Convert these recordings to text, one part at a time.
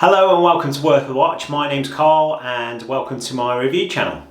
Hello and welcome to Worth a Watch. My name's Carl and welcome to my review channel.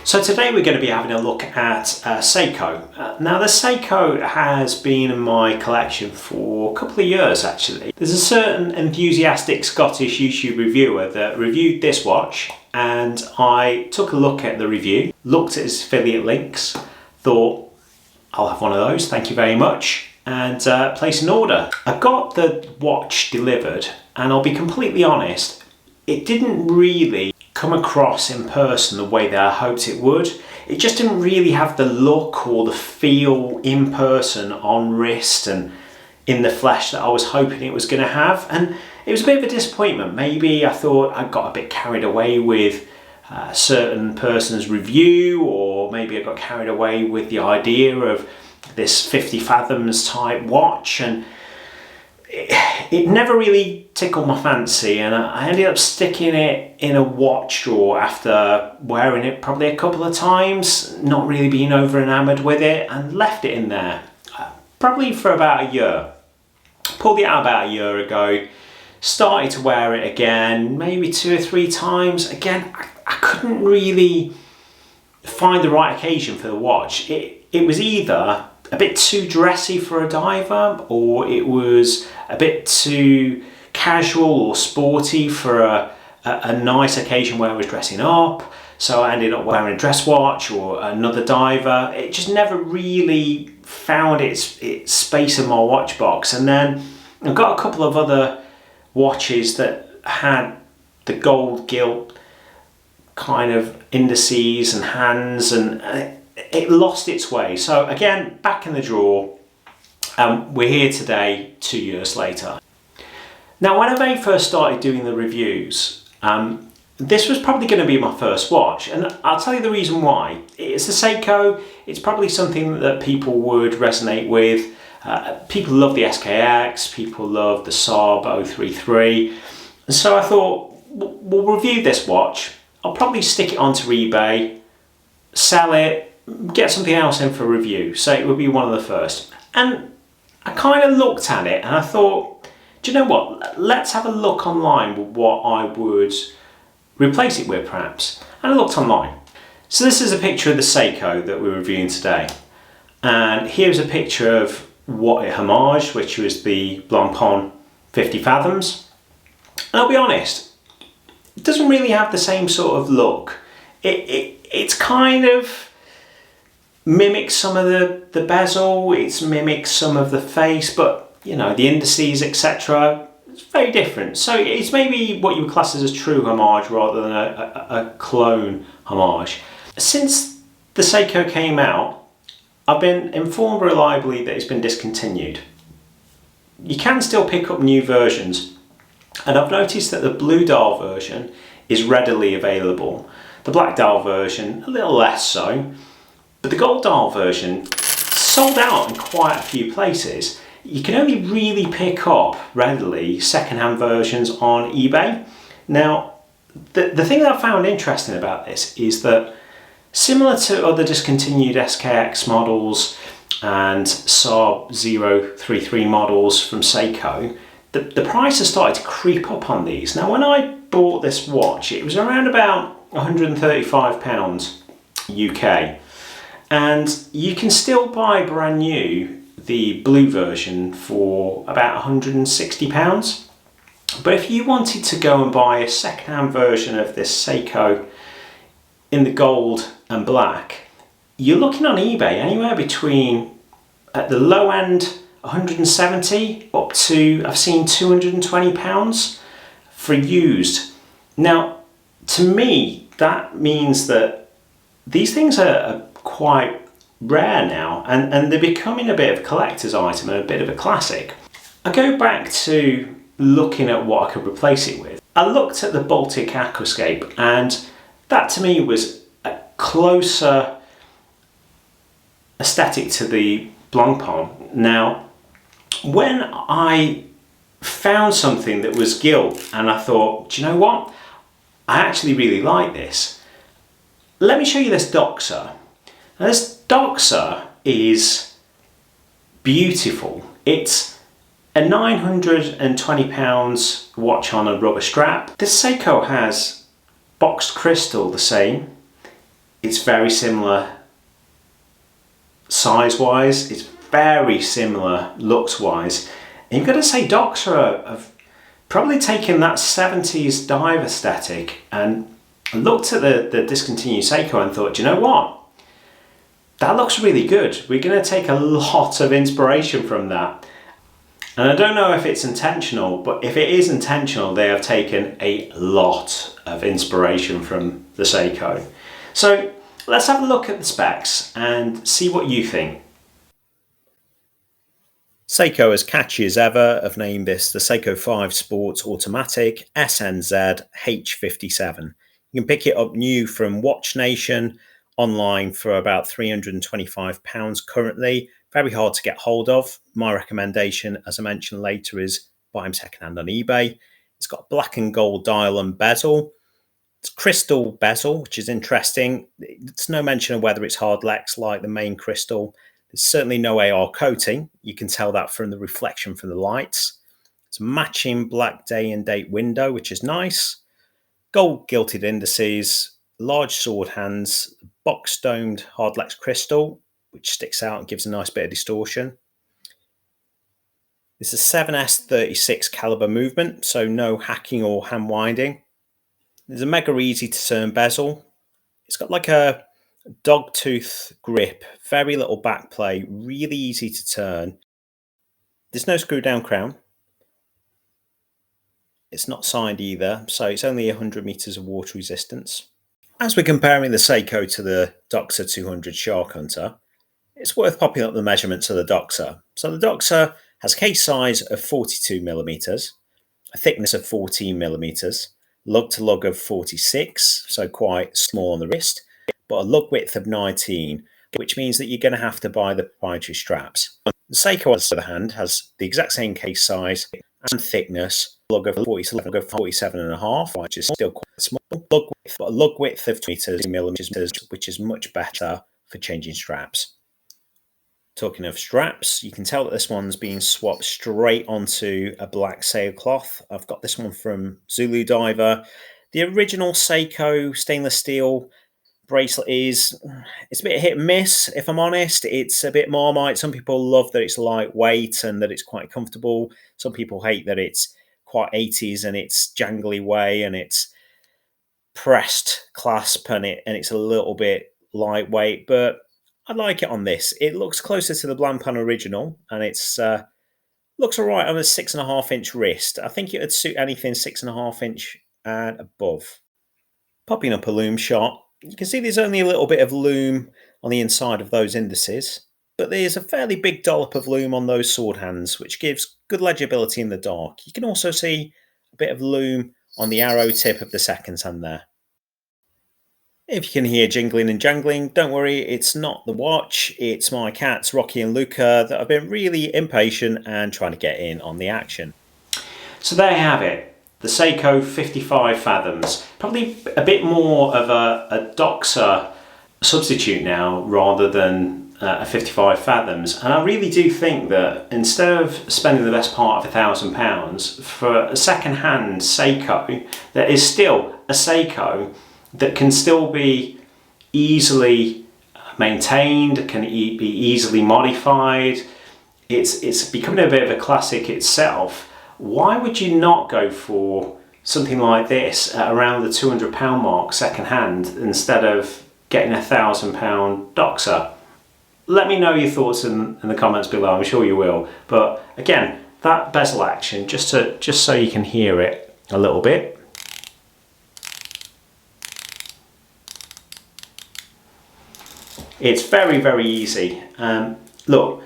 So today we're going to be having a look at Seiko. Now the Seiko has been in my collection for a couple of years actually. There's a certain enthusiastic Scottish YouTube reviewer that reviewed this watch and I took a look at the review, looked at his affiliate links, thought I'll have one of those, thank you very much, and placed an order. I got the watch delivered and I'll be completely honest, it didn't really come across in person the way that I hoped it would. It just didn't really have the look or the feel in person, on wrist and in the flesh that I was hoping it was going to have, and it was a bit of a disappointment. Maybe I thought I got a bit carried away with a certain person's review, or maybe I got carried away with the idea of this 50 fathoms type watch, and it never really tickled my fancy, and I ended up sticking it in a watch drawer after wearing it probably a couple of times, not really being over enamoured with it, and left it in there probably for about a year. Pulled it out about a year ago, started to wear it again, maybe 2 or 3 times. Again, I couldn't really find the right occasion for the watch. It was either a bit too dressy for a diver, or it was a bit too casual or sporty for a nice occasion where I was dressing up. So I ended up wearing a dress watch or another diver. It just never really found its space in my watch box. And then I've got a couple of other watches that had the gold gilt kind of indices and hands, and it lost its way. So again, back in the drawer. We're here today, 2 years later. Now, when I very first started doing the reviews, this was probably going to be my first watch, and I'll tell you the reason why. It's a Seiko. It's probably something that people would resonate with. People love the SKX, people love the SUB 033, and so I thought, we'll review this watch. I'll probably stick it onto eBay, sell it, get something else in for review, so it would be one of the first. And I kind of looked at it and I thought, do you know what, let's have a look online with what I would replace it with perhaps. And I looked online. So this is a picture of the Seiko that we're reviewing today. And here's a picture of what it homaged, which was the Blancpain 50 fathoms. And I'll be honest, it doesn't really have the same sort of look. It's kind of mimics some of the bezel, it's mimics some of the face, but you know, the indices, etc. It's very different. So it's maybe what you would class as a true homage rather than a clone homage. Since the Seiko came out, I've been informed reliably that it's been discontinued. You can still pick up new versions, and I've noticed that the blue dial version is readily available. The black dial version, a little less so. But the gold dial version sold out in quite a few places. You can only really pick up readily second-hand versions on eBay. Now, the thing that I found interesting about this is that similar to other discontinued SKX models and SUB 033 models from Seiko, the price has started to creep up on these. Now, when I bought this watch, it was around about £135 UK. And you can still buy brand new the blue version for about £160. But if you wanted to go and buy a second-hand version of this Seiko in the gold and black, you're looking on eBay anywhere between, at the low end, 170 up to, I've seen £220 for used. Now, to me, that means that these things are quite rare now, and they're becoming a bit of a collector's item and a bit of a classic. I go back to looking at what I could replace it with. I looked at the Baltic Aquascape, and that to me was a closer aesthetic to the Blancpain. Now, when I found something that was gilt, and I thought, do you know what? I actually really like this. Let me show you this DOXA. Now, this DOXA is beautiful. It's a £920 watch on a rubber strap. This Seiko has boxed crystal the same. It's very similar size-wise. It's very similar looks-wise. And you've got to say DOXA have probably taken that 70s dive aesthetic and looked at the discontinued Seiko and thought, do you know what? That looks really good. We're going to take a lot of inspiration from that. And I don't know if it's intentional, but if it is intentional, they have taken a lot of inspiration from the Seiko. So let's have a look at the specs and see what you think. Seiko, as catchy as ever, have named this the Seiko5 Sports Automatic SNZH57. You can pick it up new from Watchnation online for about £325 currently. Very hard to get hold of. My recommendation, as I mentioned later, is buy them secondhand on eBay. It's got black and gold dial and bezel. It's crystal bezel, which is interesting. There's no mention of whether it's hard Lex like the main crystal. There's certainly no AR coating. You can tell that from the reflection from the lights. It's a matching black day and date window, which is nice. Gold gilded indices, large sword hands, box domed hardlex crystal, which sticks out and gives a nice bit of distortion. This is 7S36 caliber movement, so no hacking or hand winding. There's a mega easy to turn bezel. It's got like a dog tooth grip, very little back play, really easy to turn. There's no screw down crown. It's not signed either, so it's only 100 meters of water resistance. As we're comparing the Seiko to the DOXA 200 Sharkhunter, it's worth popping up the measurements of the DOXA. So the DOXA has a case size of 42mm, a thickness of 14mm, lug to lug of 46, so quite small on the wrist, but a lug width of 19, which means that you're going to have to buy the proprietary straps. The Seiko, on the other hand, has the exact same case size and thickness, lug of 47.5, which is still quite small, but a lug width of 20mm, which is much better for changing straps. Talking of straps, you can tell that this one's been swapped straight onto a black sailcloth. I've got this one from Zulu Diver. The original Seiko stainless steel bracelet it's a bit hit and miss, if I'm honest. It's a bit Marmite. Some people love that it's lightweight and that it's quite comfortable. Some people hate that it's quite 80s and it's jangly way and it's pressed clasp and it's a little bit lightweight, but I like it on this. It looks closer to the Blancpain original and it's looks all right on a 6.5 inch wrist. I think it would suit anything 6.5 inch and above. Popping up a loom shot, you can see there's only a little bit of loom on the inside of those indices, but there's a fairly big dollop of loom on those sword hands, which gives good legibility in the dark. You can also see a bit of loom on the arrow tip of the second hand there. If you can hear jingling and jangling, don't worry, it's not the watch, it's my cats Rocky and Luca that have been really impatient and trying to get in on the action. So there you have it. The Seiko 55 fathoms, probably a bit more of a DOXA substitute now rather than a 55 fathoms. And I really do think that instead of spending the best part of £1,000 for a second-hand Seiko, that is still a Seiko that can still be easily maintained, can be easily modified. It's becoming a bit of a classic itself. Why would you not go for something like this at around the £200 mark second hand instead of getting a £1,000 DOXA? Let me know your thoughts in the comments below, I'm sure you will. But again, that bezel action, just so you can hear it a little bit. It's very, very easy. Look,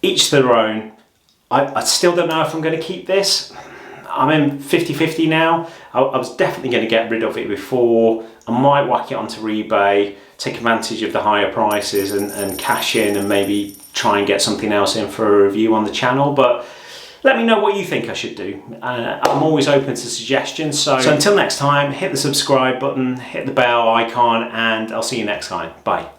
each their own. I still don't know if I'm going to keep this. I'm in 50-50 now. I was definitely going to get rid of it before. I might whack it onto eBay, take advantage of the higher prices and cash in and maybe try and get something else in for a review on the channel. But Let me know what you think I should do. I'm always open to suggestions. So until next time, hit the subscribe button, hit the bell icon, and I'll see you next time. Bye.